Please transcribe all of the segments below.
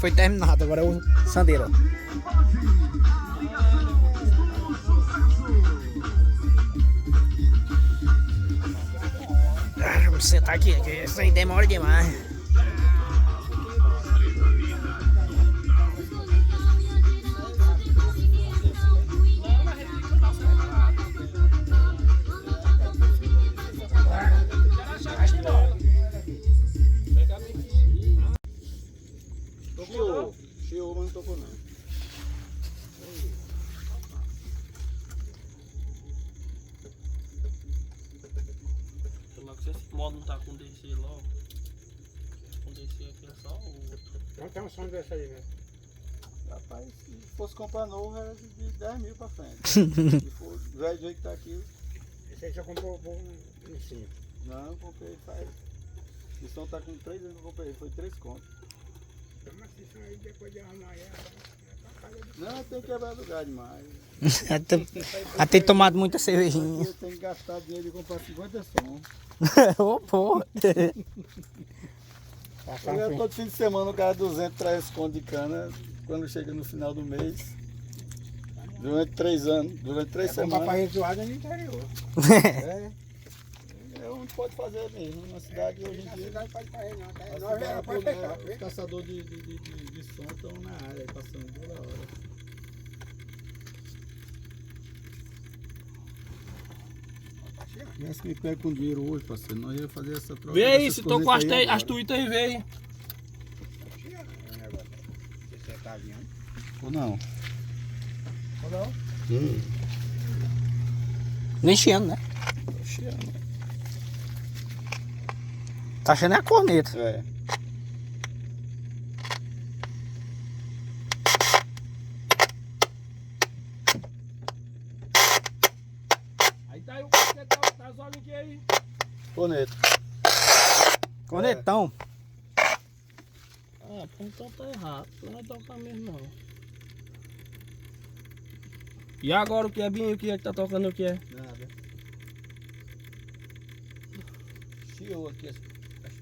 foi terminado. Agora é o sandeiro, ó. Vamos sentar aqui, que isso aí demora demais. Chiou, mas não tocou não. Logo se esse modo não tá com DC logo. Com DC aqui é só o outro. Não tem um som desse aí, né? Rapaz, se fosse comprar novo era de 10 mil pra frente. Se for do velho jeito que tá aqui, Esse aí já comprou em 5. não, eu comprei faz. O som tá com 3 anos que eu comprei, foi 3 contos. Mas isso aí depois de arrumar ela, Não, tem quebrado lugar demais. Até tomado muita cervejinha. Eu tenho que gastar dinheiro e comprar 50 som. Ô, porra. Eu todo fim de semana o cara 200, 300 conto de cana, quando chega no final do mês, durante 3 anos, durante 3 semanas. Papai zoada no interior. É, não pode fazer mesmo, na cidade hoje em dia. Não pode fazer não, tá? A Nós já cidade, pode fechar. os caçadores de som estão na área, passando toda hora. Já se me pega com dinheiro hoje, parceiro, nós ia fazer essa troca. Vê aí, dessas se tô com coisas as, aí as agora. tuitas aí, vê aí. Esse é cavinho. Ou não? Ou não? Nem chiando, né? Chiando. Tá achando é a corneta. É. Aí tá aí o que tá os olhos aqui aí. Corneta. Cornetão. Ah, então tá errado. Não vai tocar mesmo não. E agora o que é, Binho? O que é que tá tocando o que é? Nada. Chiou aqui as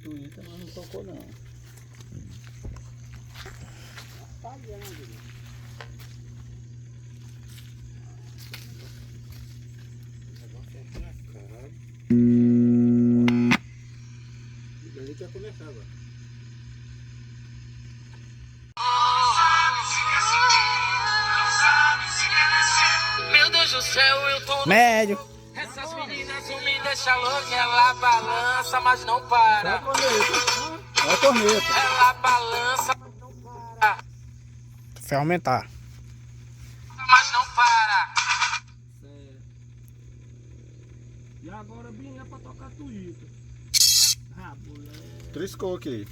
tuitas, mas não tocou não. Tá grande. O negócio é aqui na cara. E daí que ia começar agora. Meu Deus do céu, eu tô... Médio. Essas meninas não me deixam louca. Ela balança, mas não para. Olha a corneta. Ela balança, Vai aumentar. mas não para. E agora, Binho, é pra tocar tuíta. Ah, moleque. Triscou aqui.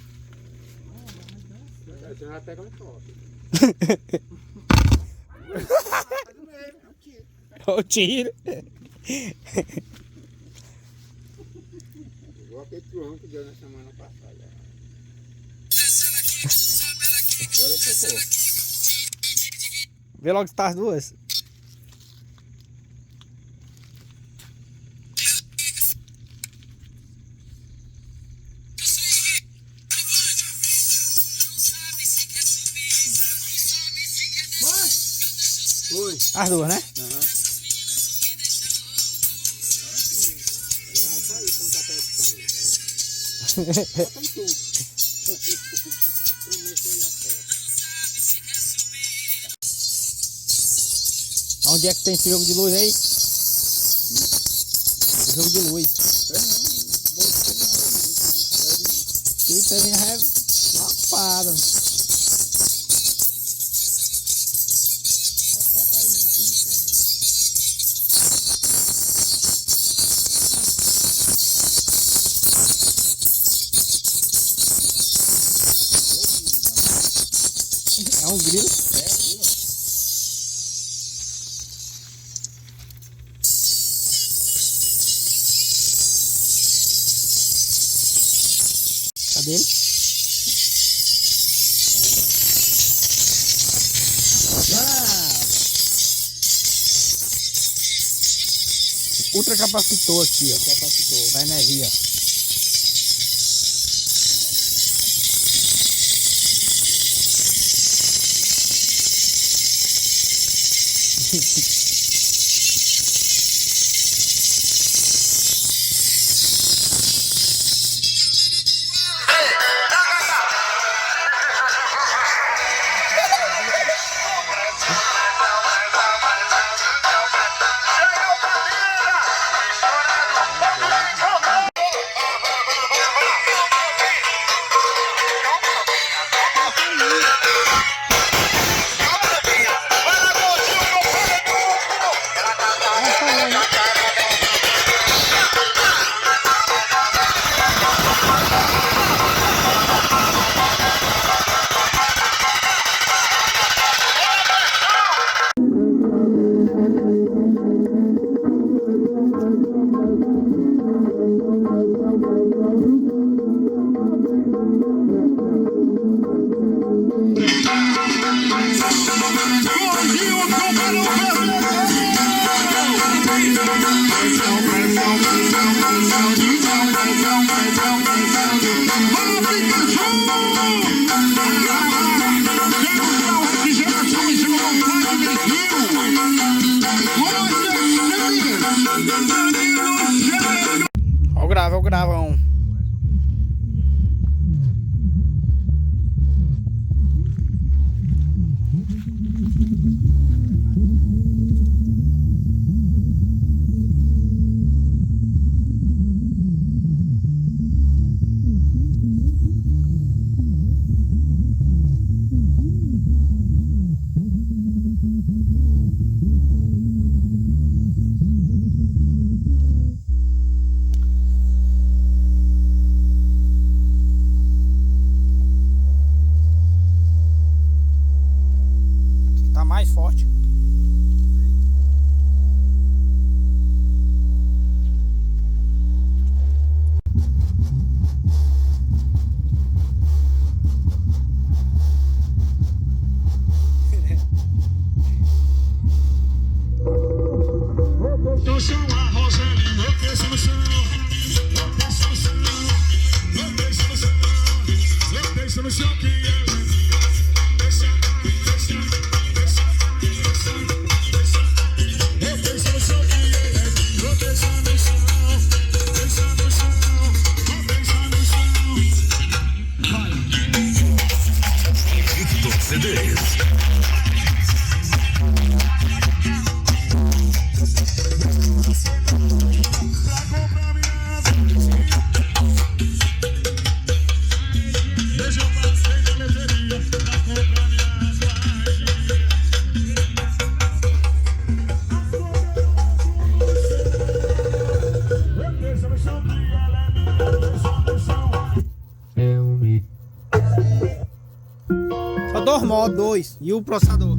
Você vai pegar um top. O tiro. Igual aquele turrão que deu na semana passada. Agora tocou. Vê logo se tá as duas. Foi. As duas, né? Aham. Onde é que tem esse jogo de luz aí? Jogo de luz. Twitter é lapada. É um grilo. Cadê ele? Ultracapacitor aqui, ó. Capacitor. Da energia. Olha o gravão. Tá mais forte. No chão, a rosa enlouquece no chão, enlouquece no chão, enlouquece no chão, enlouquece no chão que ela deixa, deixa, deixa, deixa, deixa, enlouquece no chão que ela enlouquece no chão, deixa no chão, enlouquece no chão. Vai. Victor CDs. Só dois modos, dois. E o processador.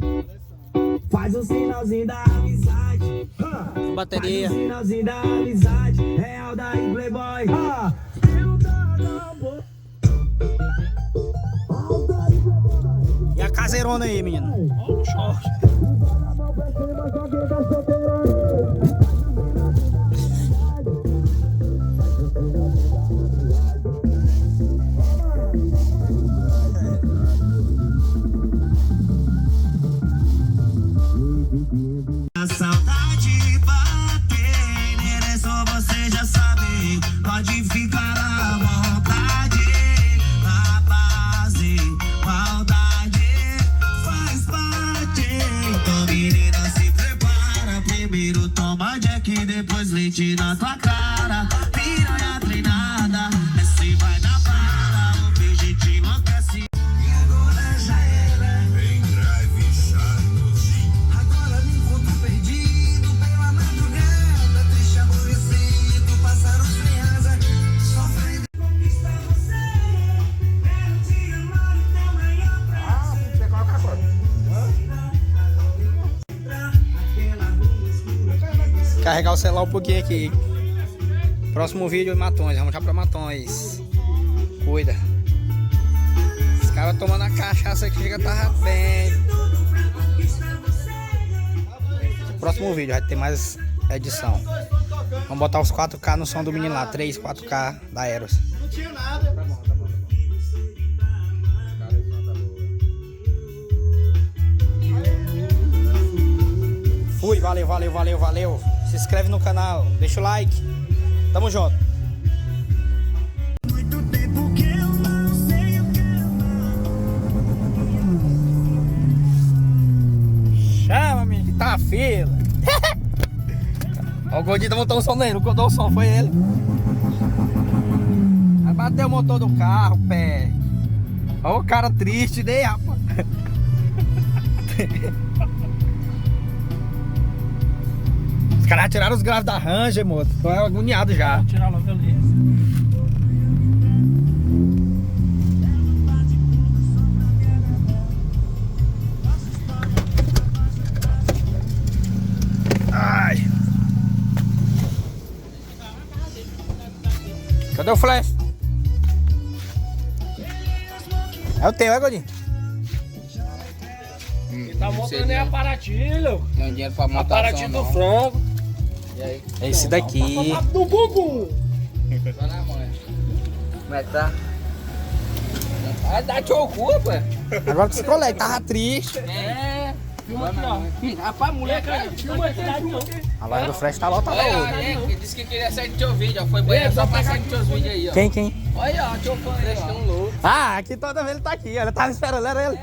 Faz um sinalzinho da amizade. Bateria. Faz um sinalzinho da amizade. Real da Playboy. E a caseirona aí, menino. A saudade bater, é só você já sabe. Pode ficar à vontade. A base, maldade faz parte. Então, menina, se prepara. Primeiro toma Jack, depois leite na tua cara. Piranha treinada, esse vai na para. O beijo te enlouquece. E agora já era. Em drive charmosinho. Agora me encontro perdido pela madrugada, triste, aborrecido, passaram sem asa, sofrendo. Conquistar você, quero te amar e ter maior prazer. Você coloca quanto? Aquela rua escura. Carregar o celular um pouquinho aqui. Próximo vídeo, Matões. Vamos já pra Matões. Cuida. Os caras tomando a cachaça aqui já tava bem. Próximo vídeo vai ter mais edição. Vamos botar os 4K no som do menino lá. 3, 4K da Eros. Não tinha nada. Tá bom, tá bom. Fui, valeu, valeu, valeu, valeu. Se inscreve no canal, deixa o like. Tamo junto. Muito tempo que eu não sei o que Chama, menino, que tá a fila. Ó, o gordinho tá montando o som nele, não contou o som, foi ele. Aí bateu o motor do carro, pé. Ó o cara triste, né, rapaz? Os caras tiraram os graves da Ranger, moço. Tô agoniado já. Vou tirar logo ali. Ai. Cadê o flash? É o teu, é, gordinho? Ele tá montando aí aparatilho. Tem dinheiro pra montar Aparatilho do frango. É esse daqui. Do bumbum. Vai na mãe. Como é que tá? Vai dar teu cu, pô. Agora que se colete, tava triste. É. Filma aqui, ó. Rapaz, moleque, filma aqui, A loja do Flash tá lotada hoje. Ele disse que queria sair do teu vídeo, ó. Foi banheiro só pra sair dos teus vídeos aí, ó. Quem? Olha, ó, teu fã aí, ó. Ah, aqui toda vez ele tá aqui, olha, eu tava esperando, era ele.